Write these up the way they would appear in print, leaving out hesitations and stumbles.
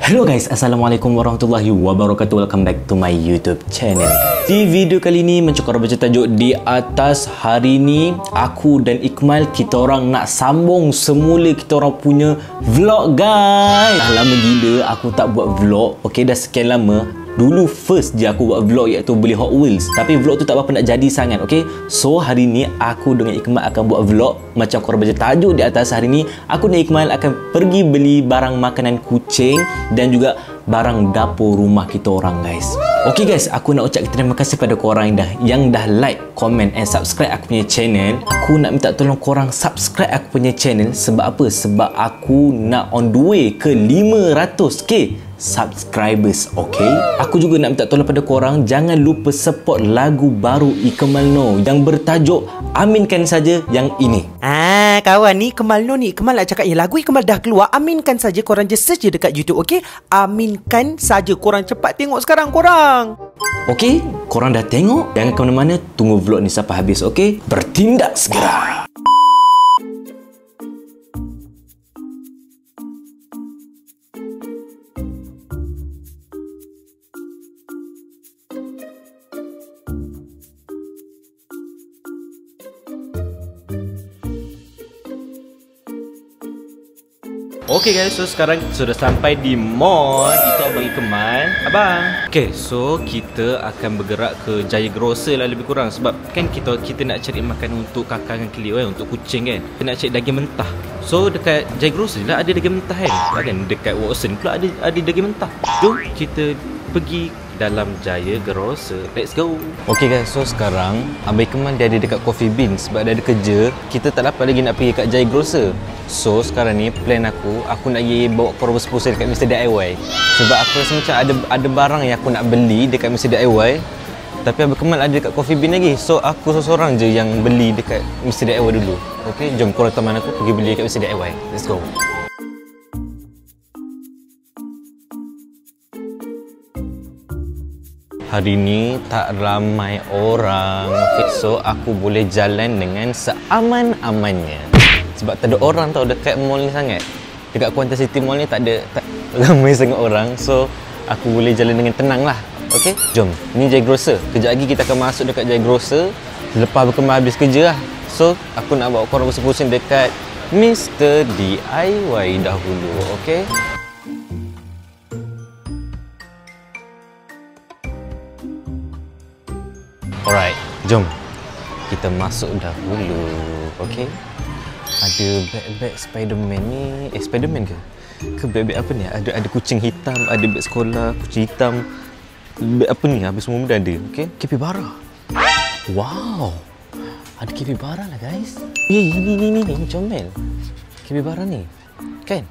Hello guys, Assalamualaikum warahmatullahi wabarakatuh. Welcome back to my YouTube channel. Di video kali ni mencokor baca tajuk di atas. Hari ni aku dan Ikmal, kita orang nak sambung semula kita orang punya vlog guys. Dah lama gila aku tak buat vlog. Okay, dah sekian lama. Dulu first je aku buat vlog iaitu beli Hot Wheels. Tapi vlog tu tak berapa nak jadi sangat. Okay, so hari ni aku dengan Ikmal akan buat vlog macam korang baca tajuk di atas. Hari ni aku dan Ikmal akan pergi beli barang makanan kucing dan juga barang dapur rumah kita orang guys. Okay guys, aku nak ucap terima kasih pada korang yang dah like, comment and subscribe aku punya channel. Aku nak minta tolong korang subscribe aku punya channel. Sebab apa? Sebab aku nak on the way ke 500k subscribers. Okay, aku juga nak minta tolong pada korang, jangan lupa support lagu baru Ikmal No yang bertajuk Aminkan Saja yang ini. Kawan ni Ikmal No ni, Ikmal nak cakap lagu Ikmal dah keluar. Aminkan saja, korang je search je dekat YouTube. Okay, aminkan saja. Korang cepat tengok sekarang korang. Okay, korang dah tengok, jangan ke mana-mana, tunggu vlog ni sampai habis. Okay, bertindak segera. Okay guys, so sekarang sudah sampai di mall. Itu Abang Ikmal. Abang. Okay, so kita akan bergerak ke Jaya Grocer lah lebih kurang. Sebab kan kita nak cari makan untuk kakak dengan Cleo kan, untuk kucing kan. Kita nak cari daging mentah. So dekat Jaya Grocer lah ada daging mentah kan. Dekat Watson pula ada daging mentah. Jom kita pergi dalam Jaya Grocer. Let's go. Okay guys, so sekarang Abang Ikmal dia ada dekat Coffee Bean. Sebab dia ada kerja, kita tak dapat lagi nak pergi kat Jaya Grocer. So sekarang ni plan aku nak pergi bawa korang bersepusa dekat Mr. DIY. Sebab aku rasa macam ada barang yang aku nak beli dekat Mr. DIY, tapi Abang Ikmal ada dekat Coffee Bean lagi. So aku seorang je yang beli dekat Mr. DIY dulu. Okay, jom korang teman aku pergi beli dekat Mr. DIY. Let's go. Hari ni tak ramai orang, so aku boleh jalan dengan seaman-amannya. Sebab tak ada orang tau dekat mall ni sangat. Dekat Kuantan City Mall ni tak ramai sangat orang, so aku boleh jalan dengan tenang lah. Okay, jom. Ni Jaya Grocer. Kejap lagi kita akan masuk dekat Jaya Grocer selepas Berkembang habis kerja lah. So aku nak bawa korang berpusing dekat Mr. DIY dahulu. Okay. Alright, jom kita masuk dahulu. Okay, ada beg-beg Spiderman ni. Spiderman ke? Ke beg-beg apa ni? Ada kucing hitam, ada beg sekolah kucing hitam. Beg apa ni? Habis semua benda ada. Okay, capybara. Wow, ada capybara lah guys. Ni comel capybara ni kan.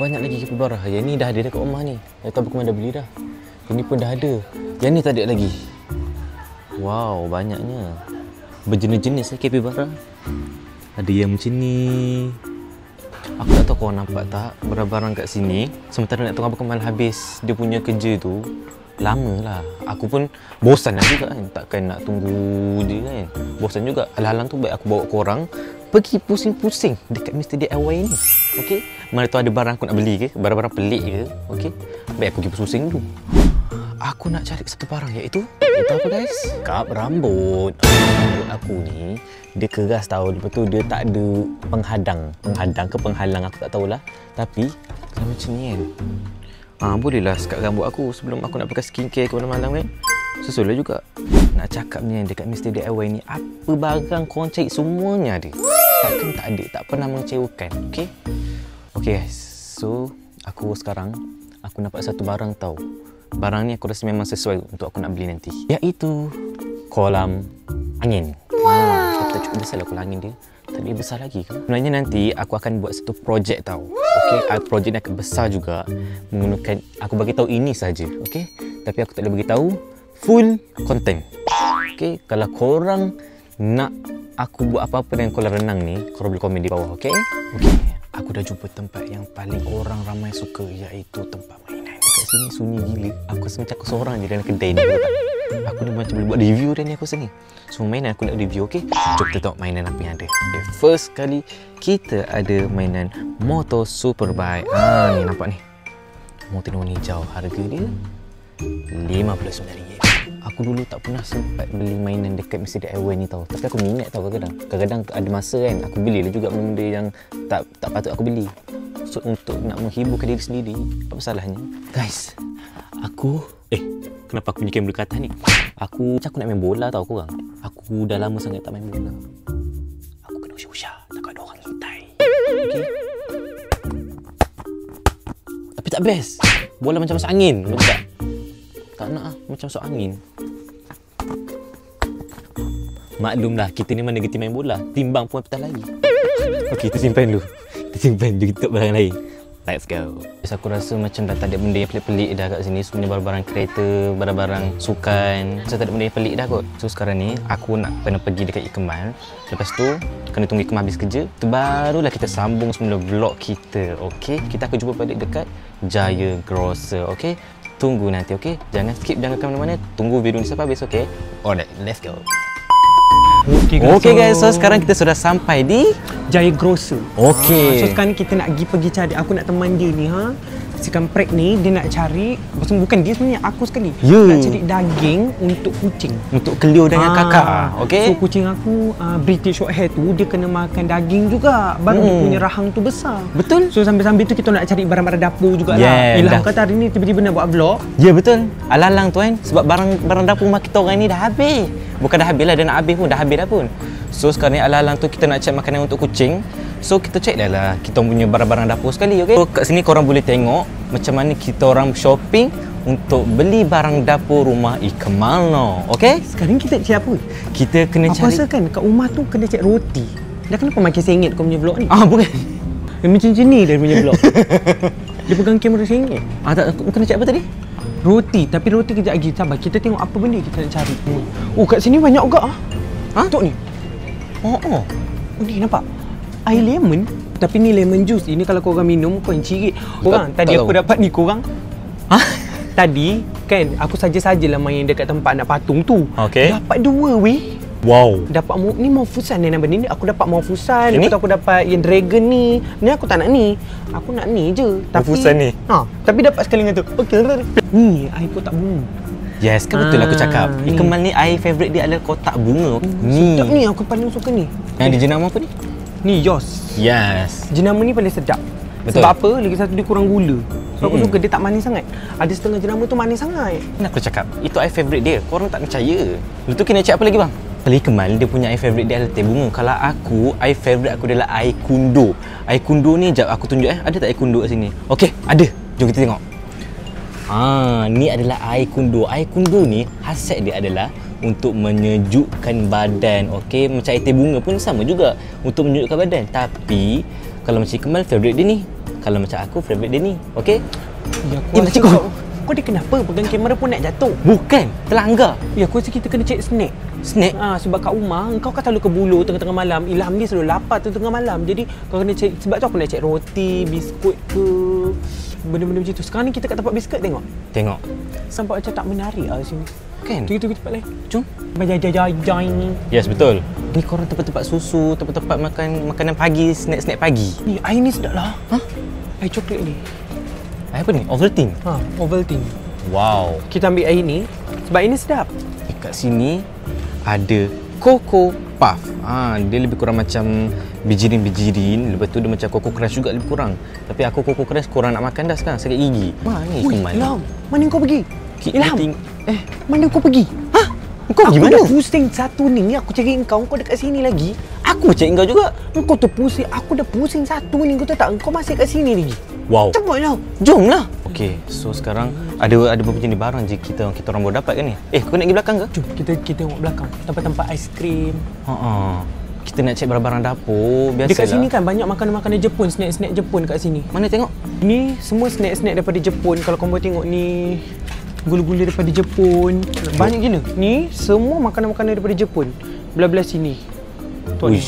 Banyak lagi capybara. Yang ni dah ada dekat rumah ni. Saya tahu Berkembang dah beli dah. Ini pun dah ada. Yang ni tak ada lagi. Wow, banyaknya. Berjenis-jenis capybara. Ada yang macam ni. Aku tak tahu korang nampak tak barang-barang kat sini. Sementara nak tengok Abang Ikmal habis dia punya kerja tu, lama lah. Aku pun bosan lah juga kan. Takkan nak tunggu dia kan. Bosan juga. Alang-alang tu baik aku bawa korang pergi pusing-pusing dekat Mr. DIY ni. Okay, mana tu ada barang aku nak beli ke, barang-barang pelik ke. Okay, baik aku pergi pusing dulu. Aku nak cari satu barang iaitu apa guys? Kap rambut. Rambut aku ni dia keras tau. Lepas tu dia tak ada penghadang ke penghalang aku tak tahulah. Tapi kalau macam ni kan, bolehlah sekat rambut aku sebelum aku nak pakai skincare ke malam-malam kan. Sesuai juga. Nak cakap ni dekat Mr. DIY ni, apa barang korang cari semuanya ada. Takkan tak ada, tak pernah mengecewakan. Okay? Okay guys, so aku sekarang aku nampak satu barang tau. Barang ni aku rasa memang sesuai untuk aku nak beli nanti, iaitu kolam angin. Kita cukup besar lah kolam angin dia. Tak lebih besar lagi ke? Sebenarnya nanti aku akan buat satu projek tau. Okay, projek ni akan besar juga. Menggunakan, aku bagi tahu ini saja. Okay, tapi aku tak boleh bagi tahu full content. Okay, kalau korang nak aku buat apa-apa dengan kolam renang ni, korang boleh komen di bawah. Okay, aku dah jumpa tempat yang paling orang ramai suka, iaitu tempat mainan. Dekat sini sunyi gila. Aku rasa macam aku seorang je dalam kedai ni. Aku ni macam boleh buat review dah ni aku rasa ni. Semua mainan aku nak review, okay? Jom kita tengok mainan apa yang ada. Okay, first kali kita ada mainan Moto Superbike. Ni nampak ni. motor warna hijau. Harga dia RM59. Aku dulu tak pernah sempat beli mainan dekat Mercedes Airway ni tau. Tapi aku minat tau kadang-kadang. Kadang-kadang ada masa kan, aku belilah juga benda yang tak patut aku beli. So, untuk nak menghiburkan diri sendiri. Apa salahnya? Guys, kenapa aku punya kamera ke atas ni? Aku nak main bola tau korang. Aku dah lama sangat tak main bola. Aku kena usah-usah, takut ada orang ngintai. Okay? Tapi tak best. Bola macam masuk angin, betul tak? Tak nak lah, macam masuk angin. Maklumlah, kita ni mana gerti main bola. Timbang pun petang lagi. Okey, kita simpan dulu. Kita simpan, jom kita tengok barang lain. Let's go. Aku rasa macam dah tak ada benda yang pelik-pelik dah kat sini. Semuanya barang-barang kereta, barang-barang sukan. Saya tak ada benda yang pelik dah kot. So sekarang ni, aku nak kena pergi dekat Ikmal. Lepas tu, kena tunggu Ikmal habis kerja. Barulah kita sambung semula vlog kita. Okey, kita akan jumpa balik dekat Jaya Grocer. Okey, tunggu nanti. Okey, jangan skip, jangan ke mana-mana. Tunggu video ni sampai habis. Okey, alright, let's go. Okey guys, so sekarang kita sudah sampai di Jaya Grocer. Okey. So sekarang ni kita nak pergi cari. Aku nak teman dia ni si kamprek ni, dia nak cari, bukan dia sebenarnya, aku sekali. Nak cari daging untuk kucing. Untuk Cleo dengan kakak. Okey. So kucing aku British Shorthair tu dia kena makan daging juga. Baru dia punya rahang tu besar. Betul. So sambil-sambil tu kita nak cari barang-barang dapur jugalah. Ilham kata hari ni tiba-tiba nak buat vlog. Ya betul. Alang-alang tu kan, sebab barang dapur rumah kita orang ni dah habis. Bukan dah habis lah, dia nak habis pun, dah habis dah pun. So sekarang ni alang-alang tu kita nak cari makanan untuk kucing. So kita check lah kita punya barang-barang dapur sekali, okey? So kat sini korang boleh tengok macam mana kita orang shopping untuk beli barang dapur rumah Ikmal no, okey? Sekarang kita cari apa? Kita kena cari. Aku rasa kan kat rumah tu kena cari roti. Dah kenapa makin sengit kau punya vlog ni? Bukan. Macam ni dia punya vlog. Dia pegang kamera sengit. Tak, kena cari apa tadi? Roti, tapi roti kejap lagi. Sabar, kita tengok apa benda kita nak cari. Kat sini banyak juga Tok ni. Oh, ni nampak. Air lemon. Tapi ni lemon juice. Ini kalau korang minum, korang cirit. Korang, tadi aku dapat ni korang. Tadi, kan, aku saja-sajalah main dekat tempat nak patung tu. Okey. Dapat 2 weh. Wow. Dapat ni Maufusan ni nama ni. Aku dapat Maufusan. Lepas tu aku dapat yang dragon ni. Ni aku tak nak ni. Aku nak ni je. Maufusan ni? Tapi dapat sekali dengan tu. Okey. Ni air kotak bunga. Yes, kan betul aku cakap. Ikmal ni air favourite dia adalah kotak bunga. Ni. Sedap ni, aku paling suka ni. Yang di jenama apa ni? Ni Yos. Yes. Jenama ni paling sedap. Betul. Sebab apa? Lagi satu dia kurang gula. So aku suka, dia tak manis sangat. Ada setengah jenama tu manis sangat. Nak aku cakap, itu air favourite dia. Korang tak percaya. Lepas tu kena cek apa lagi bang? Kalau Ikmal, dia punya air favourite dia adalah teh bunga. Kalau aku, air favourite aku adalah air kundo. Air kundo ni, jap aku tunjuk Ada tak air kundo kat sini? Okey, ada. Jom kita tengok. Ni adalah air kundo. Air kundo ni, khasiat dia adalah untuk menyejukkan badan. Okey, macam air teh bunga pun sama juga untuk menyejukkan badan. Tapi kalau macam Ikmal, favourite dia ni. Kalau macam aku, favourite dia ni. Okey? Ya, aku rasa kau dia kenapa pegang kamera pun nak jatuh? Bukan, terlanggar. Ya, aku rasa kita kena cek snack. Snack? Sebab kat rumah, kau kan selalu ke bulu tengah-tengah malam. Ilham dia selalu lapar tengah malam. Jadi kau kena cek, sebab tu aku nak cek roti, biskut ke benda-benda macam tu. Sekarang ni kita kat tempat biskut tengok. Tengok. Sampai macam tak menarik lah sini. Kan? Kita tempat lain. Jom. Jai ni. Yes, betul. Ni korang tempat-tempat susu, tempat-tempat makanan pagi, snack-snack pagi. Ni air ni sedap lah. Air coklat ni. Air apa ni? Ovaltine? Ovaltine. Wow. Kita ambil air ni sebab ini sedap. Kat sini ada Coco Puff. Dia lebih kurang macam bijirin-bijirin. Lepas tu dia macam Coco Crush juga lebih kurang. Tapi aku Coco Crush kurang nak makan dah sekarang. Sakit gigi. Mana Ikmal? Ilham, mana kau pergi? Ilham, mana kau pergi? Kau pergi mana? Aku dah pusing satu ni. Aku cari kau dekat sini lagi. Aku cari kau juga. Kau tu pusing. Aku dah pusing satu ni. Kau tahu tak? Kau masih kat sini lagi. Wow. Cepatlah. Jomlah. Okey, so sekarang ada beberapa jenis barang je kita orang baru dapat kan ni. Kau nak pergi belakang ke? Jom kita tengok belakang. Tempat-tempat aiskrim. Kita nak cek barang-barang dapur biasalah. Dekat sini kan banyak makanan-makanan Jepun, snack-snack Jepun kat sini. Mana tengok? Ni semua snack-snack daripada Jepun. Kalau kau boleh tengok ni gula-gula daripada Jepun. Banyak gila. Ni semua makanan-makanan daripada Jepun. Belah-belah sini. Tuan ni.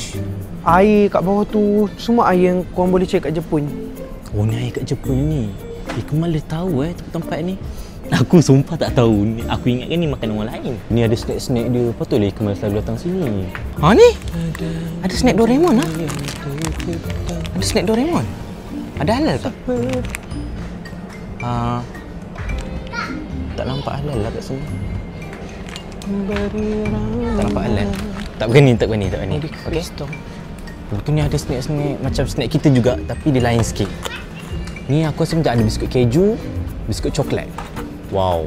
Air kat bawah tu semua air yang korang boleh cek kat Jepun. Oh, ni air kat Jepun ni. Ikmal dia tahu tempat ni. Aku sumpah tak tahu. Aku ingatkan ni makanan orang lain. Ni ada snack-snack dia. Patutlah Ikmal selalu datang sini. Ni? Ada snack Doraemon Ada snack Doraemon. Ada halal tak? Tak nampak halal lah kat sini. Tak nampak halal. Tak berani. Okey. Betul ni ada snack-snack macam snack kita juga tapi dia lain sikit. Ni aku rasa macam ada biskut keju, biskut coklat. Wow.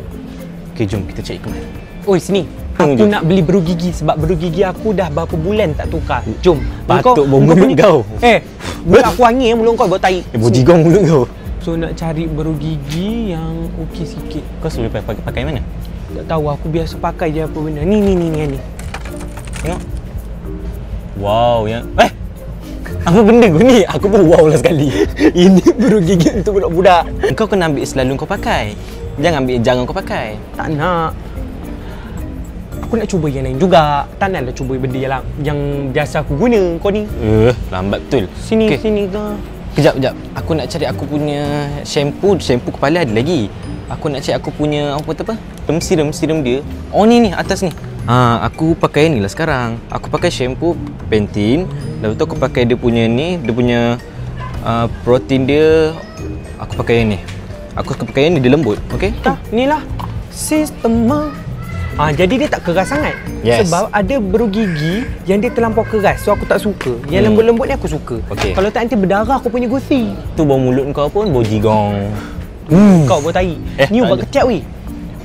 Okey, jom kita cari Ikmal. Oi, sini. Aku nak beli beru gigi sebab beru gigi aku dah berapa bulan tak tukar. Jom. Patut bau mulut kau. Mulut aku wangi mulut kau bau tai. Bau jigong mulut kau. So nak cari beru gigi yang okey sikit. Kau selalu pakai mana? Tak tahu, aku biasa pakai je apa benda. Ni. Tengok. Wow, yang apa benda kau ni? Aku pun wow lah sekali. Ini beru gigi untuk budak-budak. Kau kena ambil selalu kau pakai. Jangan ambil jarang kau pakai. Tak nak. Aku nak cuba yang lain juga. Tak naklah cuba benda yang biasa aku guna. Kau ni lambat betul. Sini ke? Kejap. Aku nak cari aku punya shampoo kepala ada lagi. Aku nak cari aku punya apa? Serum dia. Oh ni atas ni. Aku pakai ni lah sekarang. Aku pakai shampoo Pantene. Lepas tu aku pakai dia punya protein dia. Aku pakai yang ni. Aku pakai yang ni, dia lembut. Okey? Ni lah sistem. Jadi dia tak keras sangat. Yes. Sebab ada beru gigi yang dia terlampau keras. So aku tak suka. Yang lembut-lembut ni aku suka. Okay. Kalau tak nanti berdarah aku punya gusi. Tu bau mulut kau pun bau jigong. Kau bau tai. Ni ubat ketiak weh.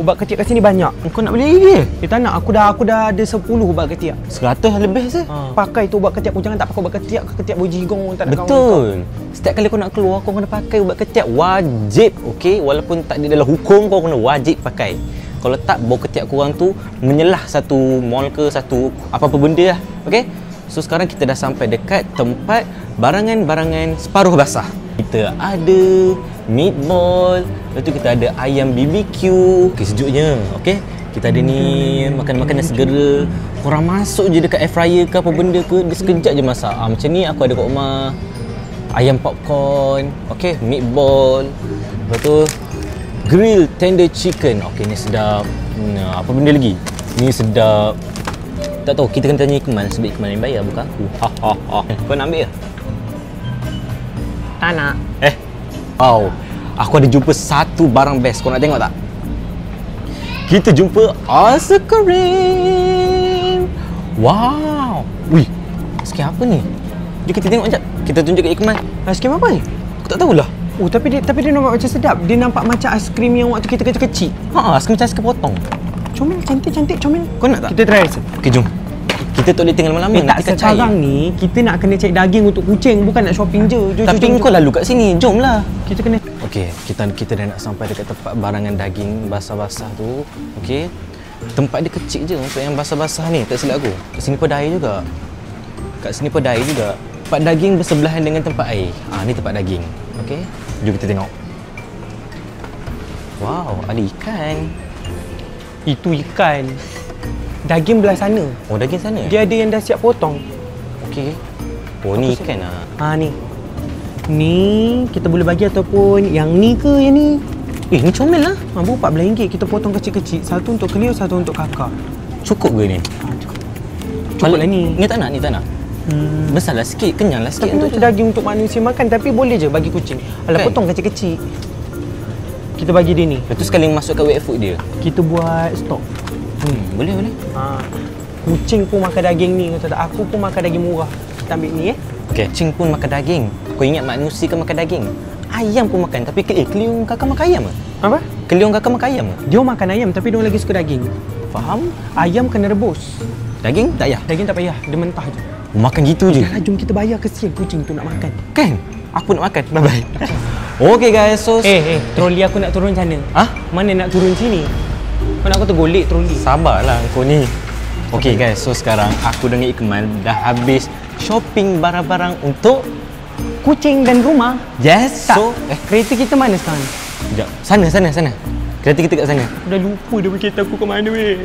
Ubat ketiak kat sini banyak. Kau nak beli lagi ke? Tak nak. Aku dah ada 10 ubat ketiak. 100 lebih je. Pakai tu ubat ketiak. Kau jangan tak pakai ubat ketiak ke ketiak bau jigong. Tak nak. Betul. Setiap kali kau nak keluar kau kena pakai ubat ketiak. Wajib. Okey, walaupun tak ada dalam hukum kau kena wajib pakai. Kalau tak, bau ketiak korang tu menyelah satu mall ke satu apa-apa benda lah. Okey? So sekarang kita dah sampai dekat tempat barangan-barangan separuh basah. Kita ada meatball, lepas tu kita ada ayam BBQ. Okey, sejuknya. Okey? Kita ada ni makan-makanan segera. Korang masuk je dekat air fryer ke apa benda ke, dia sekejap je masak. Macam ni aku ada kat rumah. Ayam popcorn, okey, meatball. Lepas tu grill tender chicken. Okey, ni sedap. Apa benda lagi? Ni sedap. Tak tahu, kita kena tanya Ikmal sebab Ikmal yang bayar, bukan aku. Kau nak ambil ke? Tak nak. Wow. Aku ada jumpa satu barang best. Kau nak tengok tak? Kita jumpa ice cream. Wow. Wih. Sikit apa ni? Jom kita tengok sekejap. Kita tunjuk kat Ikmal. Ice cream apa ni? Aku tak tahulah. Tapi dia nampak macam sedap. Dia nampak macam aiskrim yang waktu kita kecil-kecil. Aiskrim macam aiskrim potong. Comel, cantik comel. Kau nak tak? Kita try rasa. Okey, jom. Kita tak boleh tinggal lama-lama. Tak, sekarang ni kita nak kena cari daging untuk kucing, bukan nak shopping je. Tapi kau lalu kat sini, jomlah. Kita kena. Okey, kita dah nak sampai dekat tempat barangan daging basah-basah tu. Okey. Tempat dia kecil je untuk yang basah-basah ni, tak silap aku. Kat sini pun ada air juga. Tempat daging bersebelahan dengan tempat air. Ni tempat daging. Okey. Jom kita tengok. Wow, ada ikan. Itu ikan. Daging belah sana. Oh, daging sana? Dia ada yang dah siap potong. Okey. Oh, ni ikan lah. Ni. Ni kita boleh bagi ataupun yang ni ke yang ni. Ni comel lah. RM4 kita potong kecil-kecil. Satu untuk Cleo, satu untuk kakak. Cukup ke ni? Cukup lah ni. Ni tak nak? Besarlah sikit, kenyanglah sikit. Tapi untuk daging untuk manusia makan, tapi boleh je bagi kucing. Alah, potong kecil-kecil. Kita bagi dia ni. Lepas tu sekali masuk kat wet food dia. Kita buat stok. Boleh. Kucing pun makan daging ni, kata tak. Aku pun makan daging murah. Kita ambil ni Okey, kucing pun makan daging. Kau ingat manusia kan makan daging? Ayam pun makan. Tapi Cleo kakak makan ayam ke? Apa? Cleo kakak makan ayam ke? Dia makan ayam tapi dia lagi suka daging. Faham? Ayam kena rebus. Daging tak payah? Daging tak payah, dia mentah je. Makan gitu je? Yalah, jom kita bayar, kesian kucing tu nak makan. Kan? Aku nak makan. Bye-bye. Okey guys, so... troli aku nak turun sana. Mana nak turun sini? Kau nak aku tergolek troli. Sabarlah kau ni. Okey guys, so sekarang aku dengan Ikmal dah habis shopping barang-barang untuk kucing dan rumah. Yes. Tak. So, kereta kita mana sekarang? Sekejap. Sana. Kereta kita kat sana. Dah lupa dah kereta aku ke mana weh.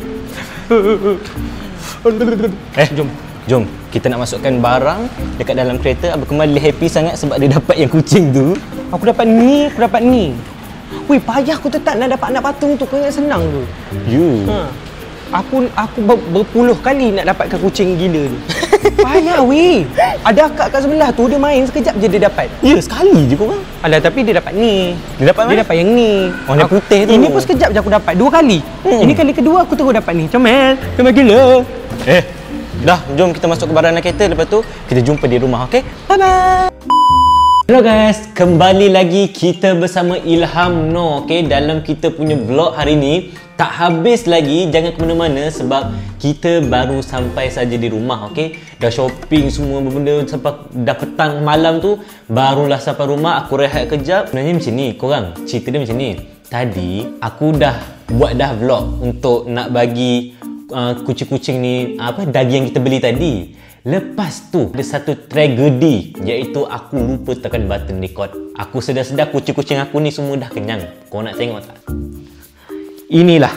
Jom. Kita nak masukkan barang dekat dalam kereta. Abang Kemal happy sangat sebab dia dapat yang kucing tu. Aku dapat ni. Weh, payah aku tetap nak dapat anak patung tu. Kau ingat senang tu? You. Aku berpuluh kali nak dapatkan kucing gila ni. Payah weh. Ada akak kat sebelah tu, dia main sekejap je dia dapat. Ya, sekali je korang. Alah, tapi dia dapat ni. Dia dapat mana? Dia dapat yang ni. Oh, yang putih tu. Ini pun sekejap je aku dapat. 2 kali. Ini kali kedua aku terus dapat ni. Comel. Comel gila. Dah, jom kita masuk ke barangan kereta. Lepas tu, kita jumpa di rumah, okey? Bye-bye. Hello guys, kembali lagi kita bersama Ilham Noor, okey? Dalam kita punya vlog hari ni, tak habis lagi, jangan ke mana-mana sebab kita baru sampai saja di rumah, okey? Dah shopping semua benda sampai dah petang malam tu, barulah sampai rumah, aku rehat kejap. Sebenarnya macam ni, korang, cerita dia macam ni. Tadi aku dah buat dah vlog untuk nak bagi kucing-kucing ni daging yang kita beli tadi. Lepas tu ada satu tragedi, iaitu aku lupa tekan button record. Aku sedar-sedar kucing-kucing aku ni semua dah kenyang. Kau nak tengok tak? Inilah,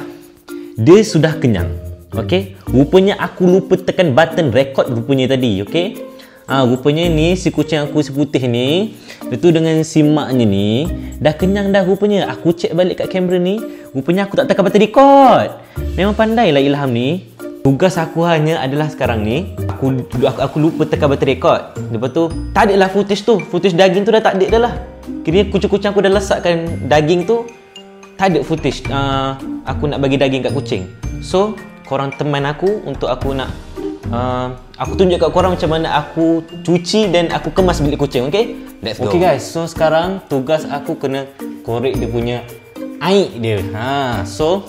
dia sudah kenyang. Okey, rupanya aku lupa tekan button record rupanya tadi. Okey, rupanya ni si kucing aku si putih ni, itu dengan si maknya ni dah kenyang dah rupanya. Aku cek balik kat kamera ni, rupanya aku tak tekan button record. Memang pandailah Ilham ni. Tugas aku hanya adalah sekarang ni aku lupa tekan button record. Lepas tu tak ada lah footage tu. Footage daging tu dah tak ada dah lah. Kira kucing-kucing aku dah lesakkan daging tu. Tak ada footage aku nak bagi daging kat kucing. So korang teman aku untuk aku nak aku tunjuk kat korang macam mana aku cuci dan aku kemas bilik kucing. Okay, let's go. Okay guys, so sekarang tugas aku kena korek dia punya air dia. So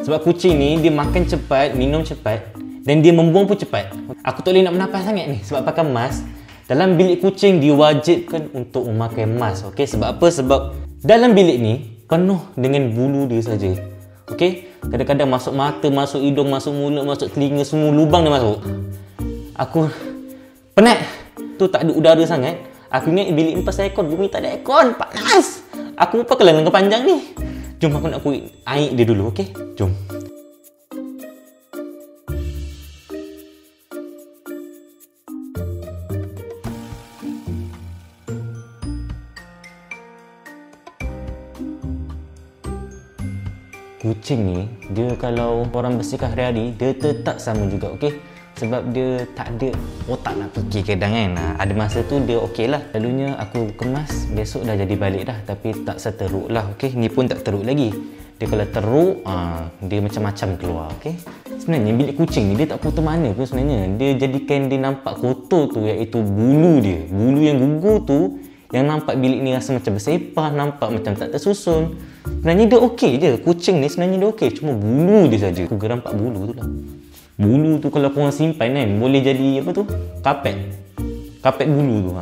sebab kucing ni dia makan cepat, minum cepat dan dia membuang pun cepat. Aku tak boleh nak menafas sangat ni sebab pakai mask. Dalam bilik kucing diwajibkan untuk memakai mask. Okey, sebab apa? Sebab dalam bilik ni penuh dengan bulu dia saja. Okey, kadang-kadang masuk mata, masuk hidung, masuk mulut, masuk telinga, semua lubang dia masuk. Aku penat. Tu tak ada udara sangat. Aku ingat bilik ni pasal aircon, bumi tak ada aircon, panas. Aku lupa kalau lengan panjang ni. Jom aku nak kuih air dia dulu, okey? Jom. Kucing ni, dia kalau orang bersihkan hari-hari, dia tetap sama juga, okey? Sebab dia tak ada otak nak fikir kadang kan. Ada masa tu dia okey lah. Lalunya aku kemas, besok dah jadi balik dah. Tapi tak seteruk lah, okey? Ni pun tak teruk lagi. Dia kalau teruk, dia macam-macam keluar, okey? Sebenarnya bilik kucing ni dia tak kotor mana pun sebenarnya. Dia jadikan dia nampak kotor tu, iaitu bulu dia. Bulu yang gugur tu yang nampak bilik ni rasa macam bersepah, nampak macam tak tersusun. Sebenarnya dia okey je. Kucing ni sebenarnya dia okey. Cuma bulu dia saja. Aku geram 4 bulu tu lah. Bulu tu kalau korang simpan kan, boleh jadi apa tu? Kapet. Kapet bulu tu.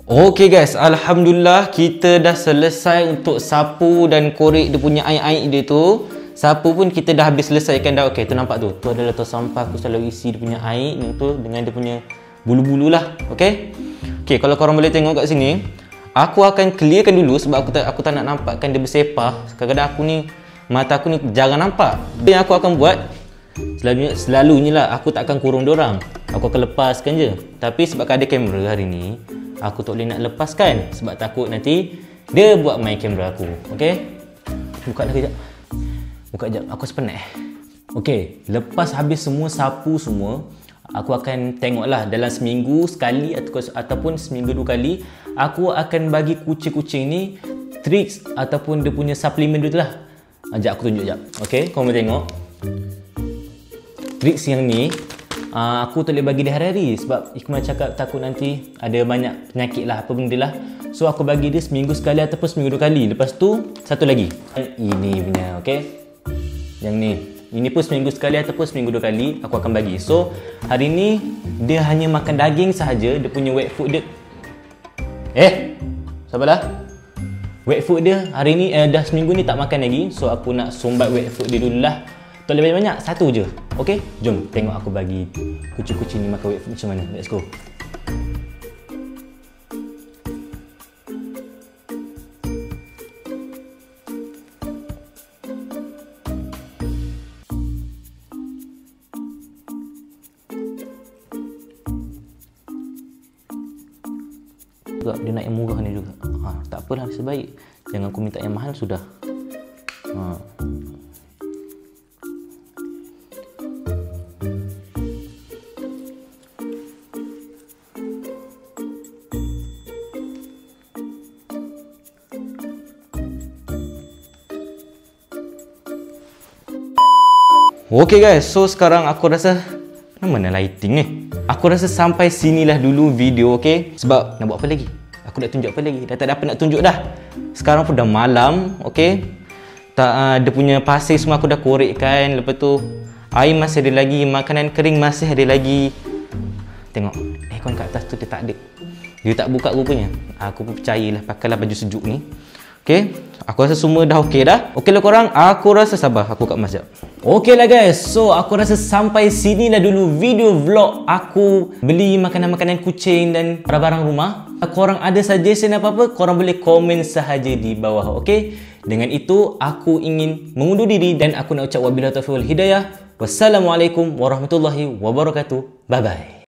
Okay guys, Alhamdulillah kita dah selesai untuk sapu dan korek dia punya air-air dia tu. Sapu pun kita dah habis selesaikan dah. Okay, tu nampak tu. Tu adalah tong sampah aku selalu isi dia punya air tu dengan dia punya bulu-bulu lah. Okay. Okay, kalau korang boleh tengok kat sini, aku akan clearkan dulu sebab aku tak nak nampakkan dia bersepah. Kadang-kadang aku ni, mata aku ni jarang nampak. Yang aku akan buat, selalunya lah aku tak akan kurung diorang. Aku akan lepaskan je. Tapi sebab ada kamera hari ni, aku tak boleh nak lepaskan. Sebab takut nanti dia buat main kamera aku. Okay? Buka dah kejap. Buka kejap, aku sepenat. Okay, lepas habis semua sapu semua, aku akan tengoklah dalam seminggu sekali ataupun seminggu 2 kali, aku akan bagi kucing-kucing ni tricks ataupun dia punya suplemen dia tu lah. Sekejap aku tunjuk sekejap. Okay, korang boleh tengok. Tricks yang ni, aku tak boleh bagi dia hari-hari sebab Ikmal cakap takut nanti ada banyak penyakit lah, apa benda lah. So aku bagi dia seminggu sekali ataupun seminggu 2 kali. Lepas tu, satu lagi. Ini punya, okay. Yang ni. Ini pun seminggu sekali ataupun seminggu 2 kali aku akan bagi. So, hari ni dia hanya makan daging sahaja. Dia punya wet food dia. Sabarlah. Wet food dia hari ni dah seminggu ni tak makan lagi. So, aku nak sumbat wet food dia dulu lah. Tak boleh banyak-banyak, satu je. Okay? Jom tengok aku bagi kucing-kucing ni makan wet food macam mana. Let's go. Dia nak yang murah ni juga. Tak apalah, sebaik jangan aku minta yang mahal sudah. Okay guys, so sekarang aku rasa mana lighting ni? Aku rasa sampai sinilah dulu video, okay? Sebab nak buat apa lagi? Aku nak tunjuk apa lagi? Dah tak ada apa nak tunjuk dah. Sekarang pun dah malam, okay? Dia punya pasir semua aku dah korekkan. Lepas tu air masih ada lagi, makanan kering masih ada lagi. Tengok, aircon kat atas tu dia tak ada. Dia tak buka rupanya. Aku pun percayalah, pakailah baju sejuk ni. Okay, aku rasa semua dah okey dah. Okey lah korang, aku rasa sabar aku kat masjid. Okey lah guys, so aku rasa sampai sini lah dulu video vlog aku beli makanan-makanan kucing dan barang-barang rumah. Korang ada suggestion apa-apa, korang boleh komen sahaja di bawah, okey? Dengan itu, aku ingin mengundur diri dan aku nak ucap wabillahi taufiq wal hidayah. Wassalamualaikum warahmatullahi wabarakatuh. Bye-bye.